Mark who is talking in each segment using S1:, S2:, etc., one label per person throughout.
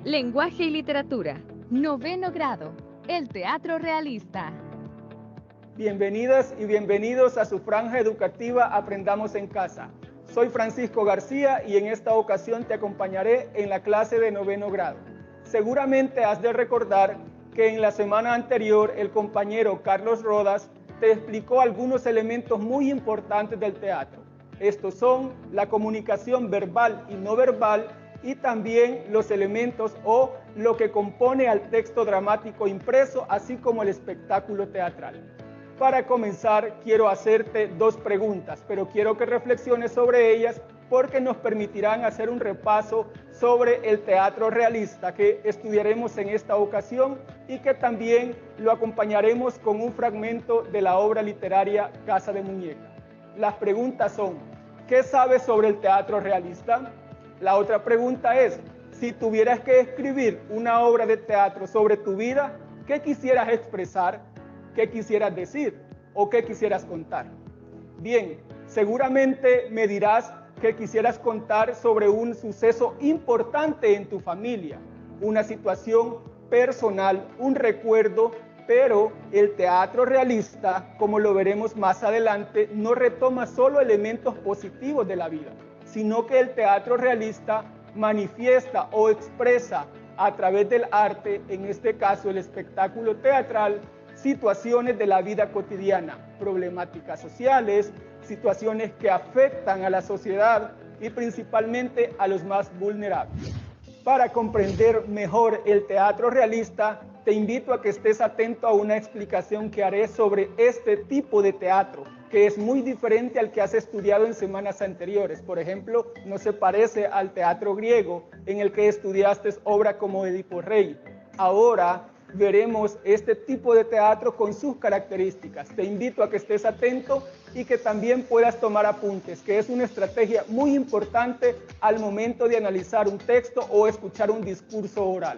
S1: Lenguaje y literatura. Noveno grado. El teatro realista.
S2: Bienvenidas y bienvenidos a su franja educativa Aprendamos en Casa. Soy Francisco García y en esta ocasión te acompañaré en la clase de noveno grado. Seguramente has de recordar que en la semana anterior el compañero Carlos Rodas te explicó algunos elementos muy importantes del teatro. Estos son la comunicación verbal y no verbal y también los elementos o lo que compone al texto dramático impreso, así como el espectáculo teatral. Para comenzar, quiero hacerte dos preguntas, pero quiero que reflexiones sobre ellas porque nos permitirán hacer un repaso sobre el teatro realista que estudiaremos en esta ocasión y que también lo acompañaremos con un fragmento de la obra literaria Casa de Muñeca. Las preguntas son, ¿qué sabes sobre el teatro realista? La otra pregunta es, si tuvieras que escribir una obra de teatro sobre tu vida, ¿qué quisieras expresar? ¿Qué quisieras decir? ¿O qué quisieras contar? Bien, seguramente me dirás que quisieras contar sobre un suceso importante en tu familia, una situación personal, un recuerdo, pero el teatro realista, como lo veremos más adelante, no retoma solo elementos positivos de la vida, sino que el teatro realista manifiesta o expresa a través del arte, en este caso el espectáculo teatral, situaciones de la vida cotidiana, problemáticas sociales, situaciones que afectan a la sociedad y principalmente a los más vulnerables. Para comprender mejor el teatro realista, te invito a que estés atento a una explicación que haré sobre este tipo de teatro, que es muy diferente al que has estudiado en semanas anteriores. Por ejemplo, no se parece al teatro griego en el que estudiaste obra como Edipo Rey. Ahora veremos este tipo de teatro con sus características. Te invito a que estés atento y que también puedas tomar apuntes, que es una estrategia muy importante al momento de analizar un texto o escuchar un discurso oral.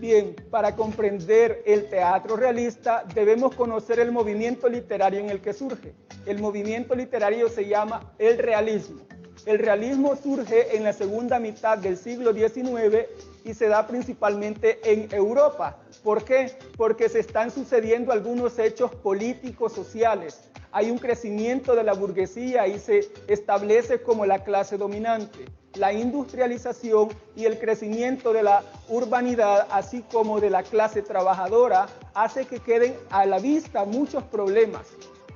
S2: Bien, para comprender el teatro realista debemos conocer el movimiento literario en el que surge. El movimiento literario se llama el realismo. El realismo surge en la segunda mitad del siglo XIX y se da principalmente en Europa. ¿Por qué? Porque se están sucediendo algunos hechos políticos, sociales. Hay un crecimiento de la burguesía y se establece como la clase dominante. La industrialización y el crecimiento de la urbanidad, así como de la clase trabajadora, hace que queden a la vista muchos problemas.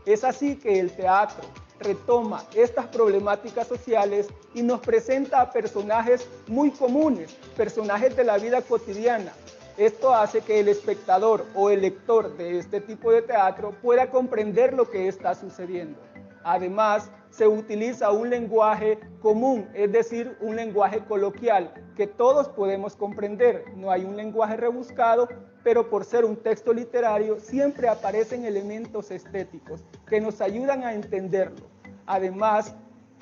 S2: Es así que el teatro retoma estas problemáticas sociales y nos presenta a personajes muy comunes, personajes de la vida cotidiana. Esto hace que el espectador o el lector de este tipo de teatro pueda comprender lo que está sucediendo. Además, se utiliza un lenguaje común, es decir, un lenguaje coloquial que todos podemos comprender. No hay un lenguaje rebuscado, pero por ser un texto literario siempre aparecen elementos estéticos que nos ayudan a entenderlo. Además,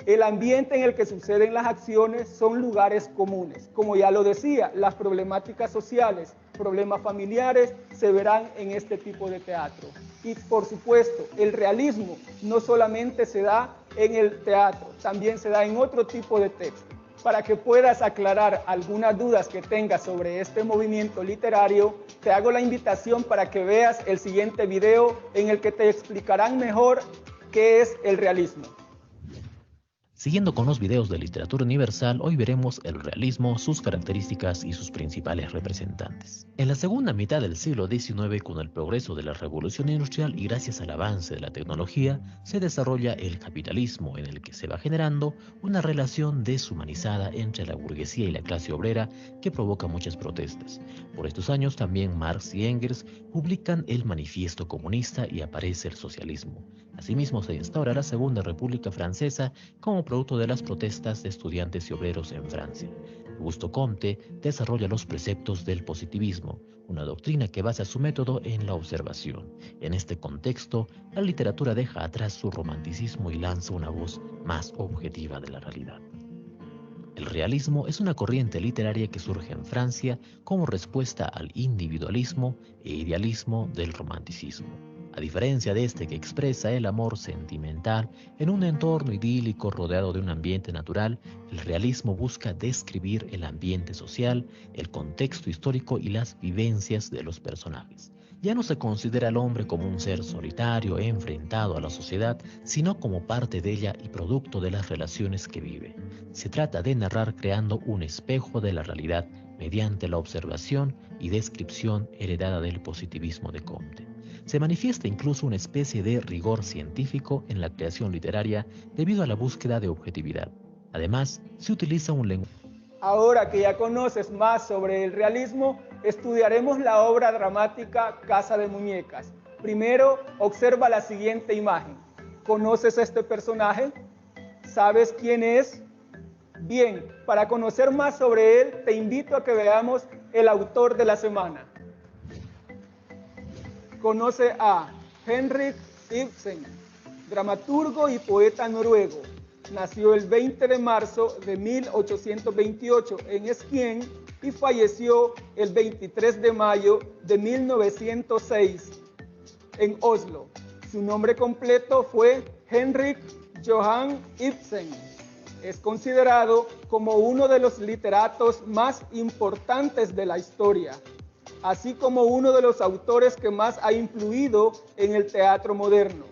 S2: el ambiente en el que suceden las acciones son lugares comunes. Como ya lo decía, las problemáticas sociales, problemas familiares se verán en este tipo de teatro. Y por supuesto, el realismo no solamente se da en el teatro, también se da en otro tipo de texto. Para que puedas aclarar algunas dudas que tengas sobre este movimiento literario, te hago la invitación para que veas el siguiente video en el que te explicarán mejor qué es el realismo.
S3: Siguiendo con los videos de literatura universal, hoy veremos el realismo, sus características y sus principales representantes. En la segunda mitad del siglo XIX, con el progreso de la revolución industrial y gracias al avance de la tecnología, se desarrolla el capitalismo, en el que se va generando una relación deshumanizada entre la burguesía y la clase obrera que provoca muchas protestas. Por estos años también Marx y Engels publican el Manifiesto Comunista y aparece el socialismo. Asimismo se instaura la Segunda República Francesa como producto de las protestas de estudiantes y obreros en Francia. Augusto Comte desarrolla los preceptos del positivismo, una doctrina que basa su método en la observación. En este contexto, la literatura deja atrás su romanticismo y lanza una voz más objetiva de la realidad. El realismo es una corriente literaria que surge en Francia como respuesta al individualismo e idealismo del romanticismo. A diferencia de este que expresa el amor sentimental en un entorno idílico rodeado de un ambiente natural, el realismo busca describir el ambiente social, el contexto histórico y las vivencias de los personajes. Ya no se considera al hombre como un ser solitario enfrentado a la sociedad, sino como parte de ella y producto de las relaciones que vive. Se trata de narrar creando un espejo de la realidad mediante la observación y descripción heredada del positivismo de Comte. Se manifiesta incluso una especie de rigor científico en la creación literaria debido a la búsqueda de objetividad. Además, se utiliza un lenguaje.
S2: Ahora que ya conoces más sobre el realismo, estudiaremos la obra dramática Casa de Muñecas. Primero, observa la siguiente imagen. ¿Conoces a este personaje? ¿Sabes quién es? Bien, para conocer más sobre él, te invito a que veamos el autor de la semana. Conoce a Henrik Ibsen, dramaturgo y poeta noruego. Nació el 20 de marzo de 1828 en Skien y falleció el 23 de mayo de 1906 en Oslo. Su nombre completo fue Henrik Johan Ibsen. Es considerado como uno de los literatos más importantes de la historia, así como uno de los autores que más ha influido en el teatro moderno.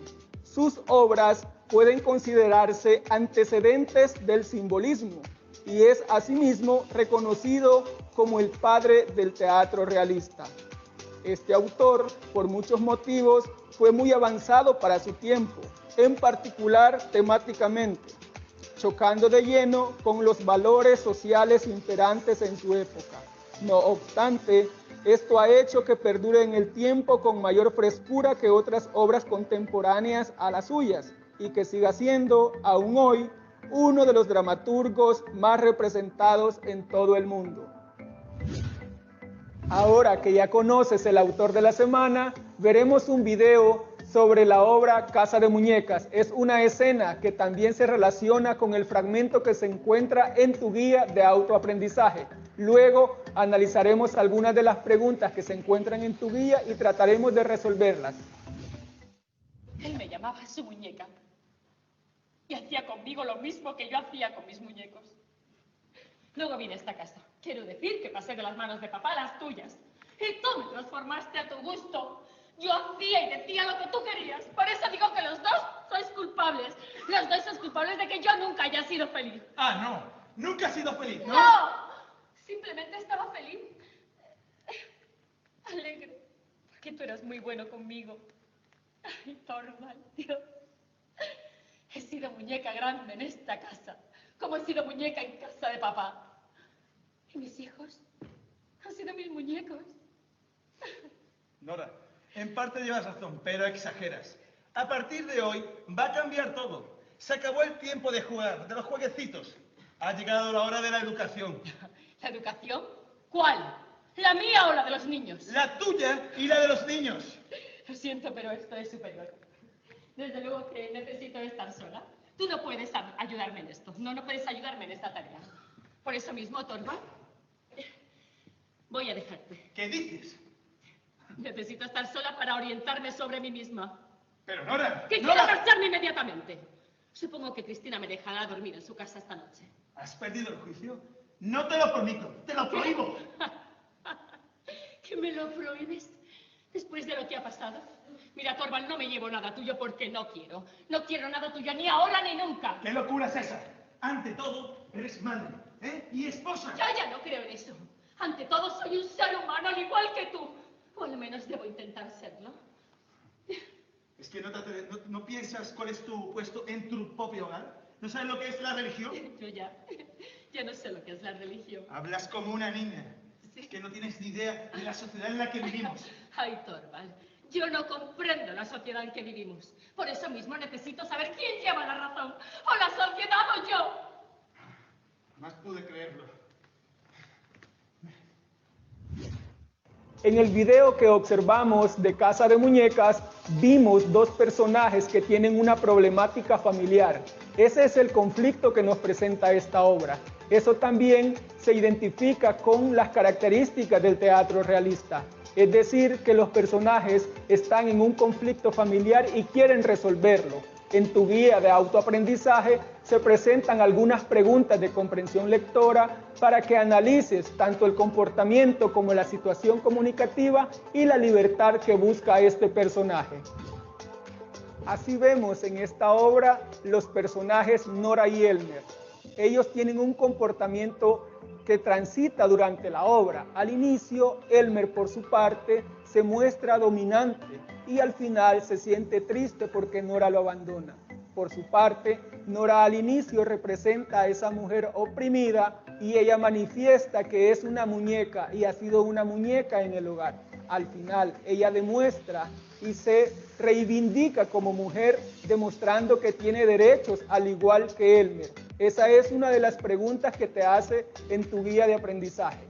S2: Sus obras pueden considerarse antecedentes del simbolismo y es asimismo reconocido como el padre del teatro realista. Este autor, por muchos motivos, fue muy avanzado para su tiempo, en particular temáticamente, chocando de lleno con los valores sociales imperantes en su época. No obstante, esto ha hecho que perdure en el tiempo con mayor frescura que otras obras contemporáneas a las suyas y que siga siendo, aún hoy, uno de los dramaturgos más representados en todo el mundo. Ahora que ya conoces el autor de la semana, veremos un video sobre la obra Casa de Muñecas. Es una escena que también se relaciona con el fragmento que se encuentra en tu guía de autoaprendizaje. Luego analizaremos algunas de las preguntas que se encuentran en tu guía y trataremos de resolverlas.
S4: Él me llamaba su muñeca y hacía conmigo lo mismo que yo hacía con mis muñecos. Luego vine a esta casa. Quiero decir que pasé de las manos de papá a las tuyas. Y tú me transformaste a tu gusto. Yo hacía y decía lo que tú querías. Por eso digo que los dos sois culpables. Los dos sois culpables de que yo nunca haya sido feliz.
S5: Ah, no. Nunca has sido feliz, ¿no?
S4: ¡No! Simplemente estaba feliz. Alegre. Porque tú eras muy bueno conmigo. Ay, Torvald, Dios. He sido muñeca grande en esta casa, como he sido muñeca en casa de papá. Y mis hijos han sido mis muñecos.
S5: Nora, en parte llevas razón, pero exageras. A partir de hoy va a cambiar todo. Se acabó el tiempo de jugar, de los jueguecitos. Ha llegado la hora de la educación.
S4: ¿La educación? ¿Cuál? ¿La mía o la de los niños?
S5: La tuya y la de los niños.
S4: Lo siento, pero esto es superior. Desde luego que necesito estar sola. Tú no puedes ayudarme en esto. No puedes ayudarme en esta tarea. Por eso mismo, Torvald, voy a dejarte.
S5: ¿Qué dices?
S4: Necesito estar sola para orientarme sobre mí misma.
S5: Pero Nora...
S4: ¡Que quiero marcharme inmediatamente! Supongo que Cristina me dejará dormir en su casa esta noche.
S5: ¿Has perdido el juicio? No te lo permito, te lo prohíbo.
S4: ¿Que me lo prohíbes? Después de lo que ha pasado. Mira, Torvald, no me llevo nada tuyo porque no quiero. No quiero nada tuyo, ni ahora ni nunca.
S5: ¿Qué locura es esa? Ante todo, eres madre, ¿eh? Y esposa.
S4: Yo ya no creo en eso. Ante todo, soy un ser humano al igual que tú. O al menos debo intentar serlo.
S5: Es que no piensas cuál es tu puesto en tu propio hogar. ¿No sabes lo que es la religión?
S4: Yo ya no sé lo que es la religión.
S5: Hablas como una niña.
S4: Sí.
S5: Es que no tienes ni idea de la sociedad en la que vivimos.
S4: Ay, Torvald, yo no comprendo la sociedad en que vivimos. Por eso mismo necesito saber quién lleva la razón. O la sociedad o yo.
S5: Jamás pude creerlo.
S2: En el video que observamos de Casa de Muñecas, vimos dos personajes que tienen una problemática familiar. Ese es el conflicto que nos presenta esta obra. Eso también se identifica con las características del teatro realista. Es decir, que los personajes están en un conflicto familiar y quieren resolverlo. En tu guía de autoaprendizaje se presentan algunas preguntas de comprensión lectora para que analices tanto el comportamiento como la situación comunicativa y la libertad que busca este personaje. Así vemos en esta obra los personajes Nora y Elmer. Ellos tienen un comportamiento que transita durante la obra. Al inicio, Elmer, por su parte, se muestra dominante y al final se siente triste porque Nora lo abandona. Por su parte, Nora al inicio representa a esa mujer oprimida y ella manifiesta que es una muñeca y ha sido una muñeca en el hogar. Al final, ella demuestra y se reivindica como mujer, demostrando que tiene derechos al igual que Elmer. Esa es una de las preguntas que te hace en tu guía de aprendizaje.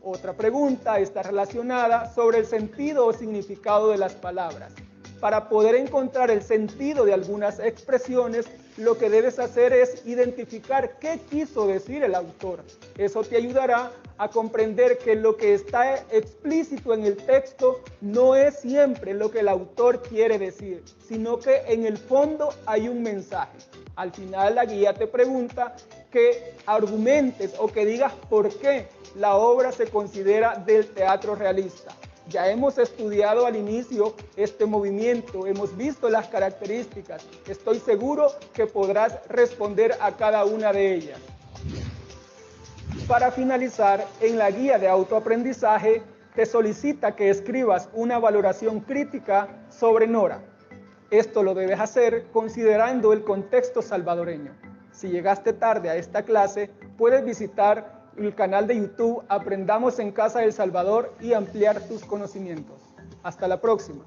S2: Otra pregunta está relacionada sobre el sentido o significado de las palabras. Para poder encontrar el sentido de algunas expresiones, lo que debes hacer es identificar qué quiso decir el autor. Eso te ayudará a comprender que lo que está explícito en el texto no es siempre lo que el autor quiere decir, sino que en el fondo hay un mensaje. Al final la guía te pregunta que argumentes o que digas por qué la obra se considera del teatro realista. Ya hemos estudiado al inicio este movimiento, hemos visto las características. Estoy seguro que podrás responder a cada una de ellas. Para finalizar, en la guía de autoaprendizaje te solicita que escribas una valoración crítica sobre Nora. Esto lo debes hacer considerando el contexto salvadoreño. Si llegaste tarde a esta clase, puedes visitar el canal de YouTube Aprendamos en Casa El Salvador y ampliar tus conocimientos. Hasta la próxima.